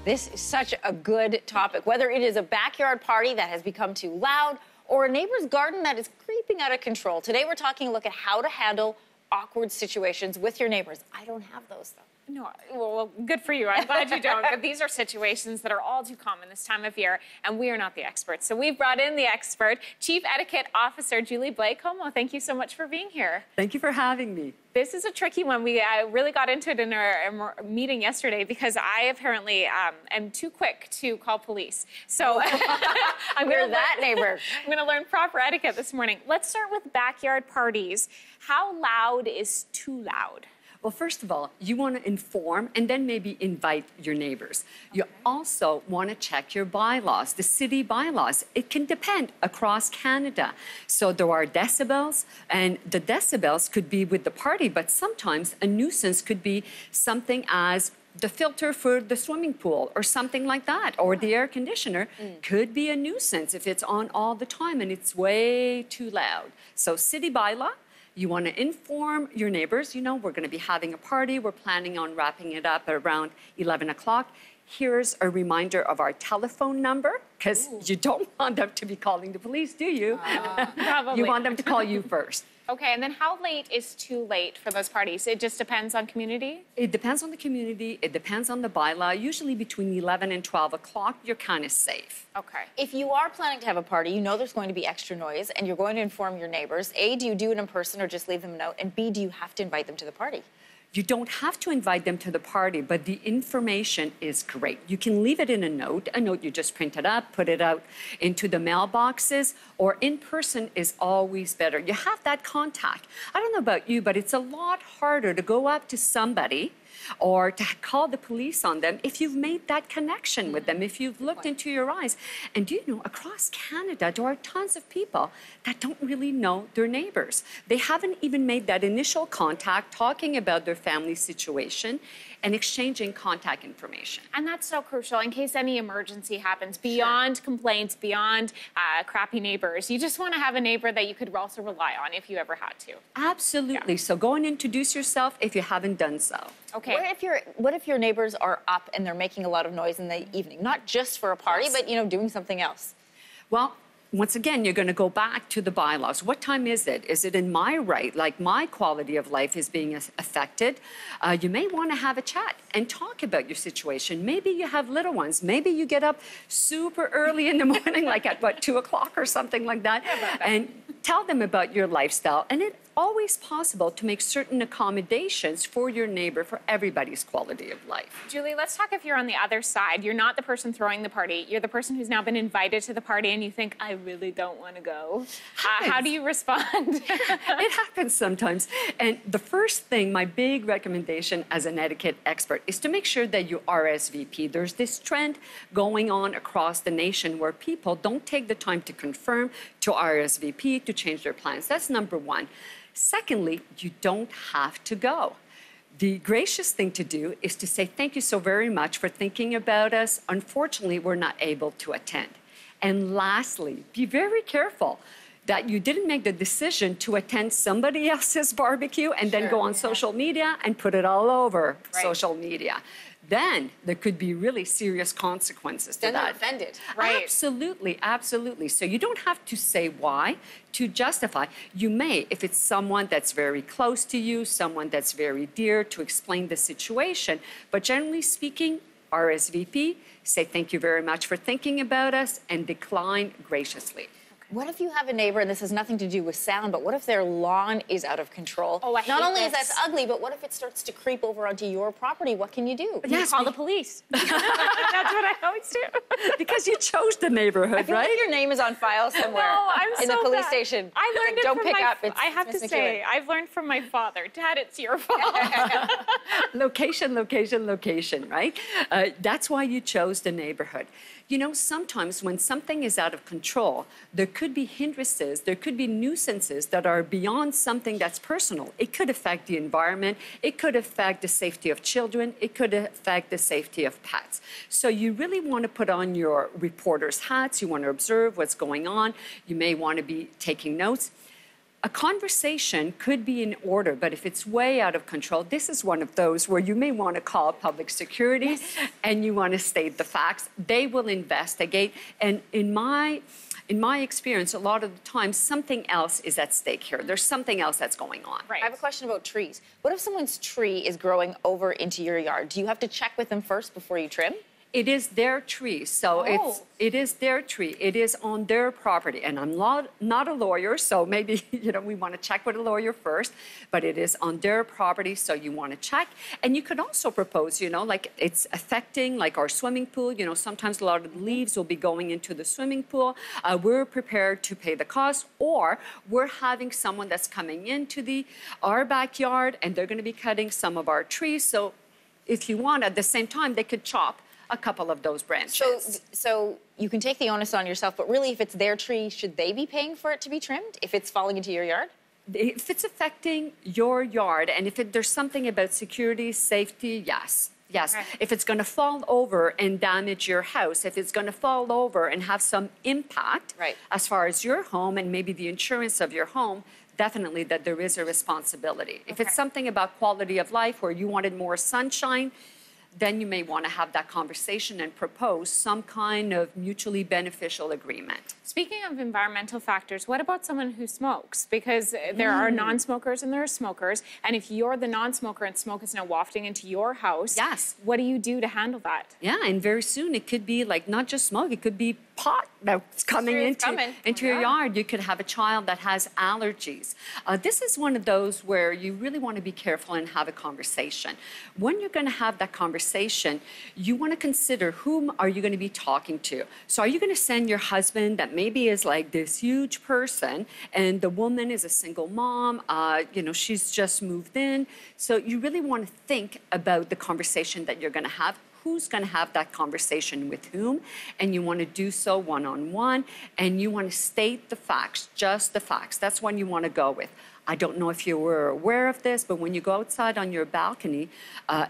This is such a good topic, whether it is a backyard party that has become too loud or a neighbor's garden that is creeping out of control. Today, we're taking a look at how to handle awkward situations with your neighbors. I don't have those, though. No, well, good for you. I'm glad you don't. But these are situations that are all too common this time of year, and we are not the experts. So we've brought in the expert, Chief Etiquette Officer Blais Comeau. Thank you so much for being here. Thank you for having me. This is a tricky one. We really got into it in our meeting yesterday because I apparently am too quick to call police. So I'm We're that neighbor. I'm going to learn proper etiquette this morning. Let's start with backyard parties. How loud is too loud? Well, first of all, you want to inform and then maybe invite your neighbors. Okay. You also want to check your bylaws, the city bylaws. It can depend across Canada. So there are decibels, and the decibels could be with the party, but sometimes a nuisance could be something as the filter for the swimming pool or something like that, or the air conditioner could be a nuisance if it's on all the time and it's way too loud. So city bylaw. You want to inform your neighbors, you know, we're going to be having a party. We're planning on wrapping it up around 11 o'clock. Here's a reminder of our telephone number, because you don't want them to be calling the police, do you? Probably. You want them to call you first. Okay, and then how late is too late for those parties? It just depends on community? It depends on the community. It depends on the bylaw. Usually between 11 and 12 o'clock, you're kind of safe. Okay. If you are planning to have a party, you know there's going to be extra noise, and you're going to inform your neighbors. A, do you do it in person or just leave them a note? And B, do you have to invite them to the party? You don't have to invite them to the party, but the information is great. You can leave it in a note you just print it up, put it out into the mailboxes, or in person is always better. You have that contact. I don't know about you, but it's a lot harder to go up to somebody or to call the police on them if you've made that connection with them, if you've looked into your eyes. And do you know, across Canada, there are tons of people that don't really know their neighbors. They haven't even made that initial contact, talking about their family situation and exchanging contact information. And that's so crucial in case any emergency happens, beyond complaints, beyond crappy neighbors. You just want to have a neighbor that you could also rely on if you ever had to. Absolutely. Yeah. So go and introduce yourself if you haven't done so. Okay. What if your neighbors are up and they're making a lot of noise in the evening? Not just for a party, but, you know, doing something else. Well, once again, you're going to go back to the bylaws. What time is it? Is it in my right? Like my quality of life is being affected. You may want to have a chat and talk about your situation. Maybe you have little ones. Maybe you get up super early in the morning, like at, what, 2 o'clock or something like that, and tell them about your lifestyle. And it's always possible to make certain accommodations for your neighbor, for everybody's quality of life. Julie, let's talk if you're on the other side. You're not the person throwing the party. You're the person who's now been invited to the party and you think, I really don't want to go. How do you respond? It happens sometimes. And the first thing, my big recommendation as an etiquette expert is to make sure that you RSVP. There's this trend going on across the nation where people don't take the time to confirm, to RSVP, to change their plans. That's number one. Secondly, you don't have to go. The gracious thing to do is to say, thank you so very much for thinking about us. Unfortunately, we're not able to attend. And lastly, be very careful that you didn't make the decision to attend somebody else's barbecue and then go on social media and put it all over social media. Then there could be really serious consequences to that. Then they're offended. Right. Absolutely, absolutely. So you don't have to say why to justify. You may, if it's someone that's very close to you, someone that's very dear, to explain the situation. But generally speaking, RSVP, say thank you very much for thinking about us, and decline graciously. What if you have a neighbor, and this has nothing to do with sound, but what if their lawn is out of control? Oh, I hate Not only this. is that ugly, but what if it starts to creep over onto your property? What can you do? You call the police. That's what I always do. Because you chose the neighborhood, I feel right? like your name is on file somewhere in the police station. I learned it Don't from pick my, up. It's I have Miss to McEwen. say, I've learned from my father. Dad, it's your fault. Location, location, location, right? That's why you chose the neighborhood. You know, sometimes when something is out of control, there could be hindrances, there could be nuisances that are beyond something that's personal. It could affect the environment, it could affect the safety of children, it could affect the safety of pets. So you really want to put on your reporter's hats, you want to observe what's going on, you may want to be taking notes. a conversation could be in order, but if it's way out of control, this is one of those where you may want to call public security and you want to state the facts. They will investigate. And in my experience, a lot of the time, something else is at stake here. There's something else that's going on. Right. I have a question about trees. What if someone's tree is growing over into your yard? Do you have to check with them first before you trim? It is their tree, so it is their tree. It is on their property, and I'm not a lawyer, so maybe we want to check with a lawyer first. But it is on their property, so you want to check. And you could also propose, like it's affecting like our swimming pool. Sometimes a lot of the leaves will be going into the swimming pool. We're prepared to pay the cost, or we're having someone that's coming into our backyard, and they're going to be cutting some of our trees. So if you want, at the same time, they could chop a couple of those branches. So you can take the onus on yourself, but really if it's their tree, should they be paying for it to be trimmed if it's falling into your yard? If it's affecting your yard, and if there's something about security, safety, yes. Right. If it's going to fall over and damage your house, if it's going to fall over and have some impact as far as your home and maybe the insurance of your home, definitely that there is a responsibility. If it's something about quality of life where you wanted more sunshine, then you may want to have that conversation and propose some kind of mutually beneficial agreement. Speaking of environmental factors, what about someone who smokes? Because there are non-smokers and there are smokers. And if you're the non-smoker and smoke is now wafting into your house, what do you do to handle that? Yeah, and very soon it could be like not just smoke, it could be pot that's coming into your yard. You could have a child that has allergies. This is one of those where you really want to be careful and have a conversation. When you're going to have that conversation, you want to consider whom are you going to be talking to. So are you going to send your husband that maybe is like this huge person, and the woman is a single mom, she's just moved in. So you really want to think about the conversation that you're going to have. Who's going to have that conversation with whom, and you want to do so one-on-one, and you want to state the facts, just the facts. That's one you want to go with. I don't know if you were aware of this, but when you go outside on your balcony,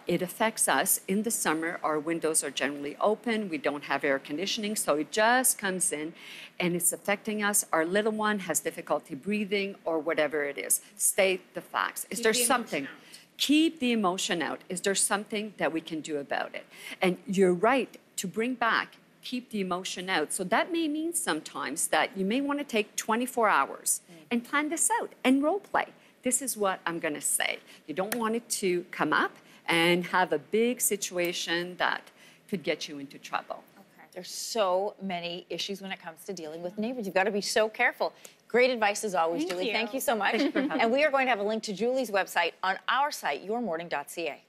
it affects us. In the summer, our windows are generally open. We don't have air conditioning, so it just comes in, and it's affecting us. Our little one has difficulty breathing or whatever it is. State the facts. Is there something? Keep the emotion out. Is there something that we can do about it? And you're right to bring back, keep the emotion out. So that may mean sometimes that you may want to take 24 hours and plan this out and role play. This is what I'm going to say. You don't want it to come up and have a big situation that could get you into trouble. There's so many issues when it comes to dealing with neighbors. You've got to be so careful. Great advice as always, Julie. Thank you so much. And we are going to have a link to Julie's website on our site, yourmorning.ca.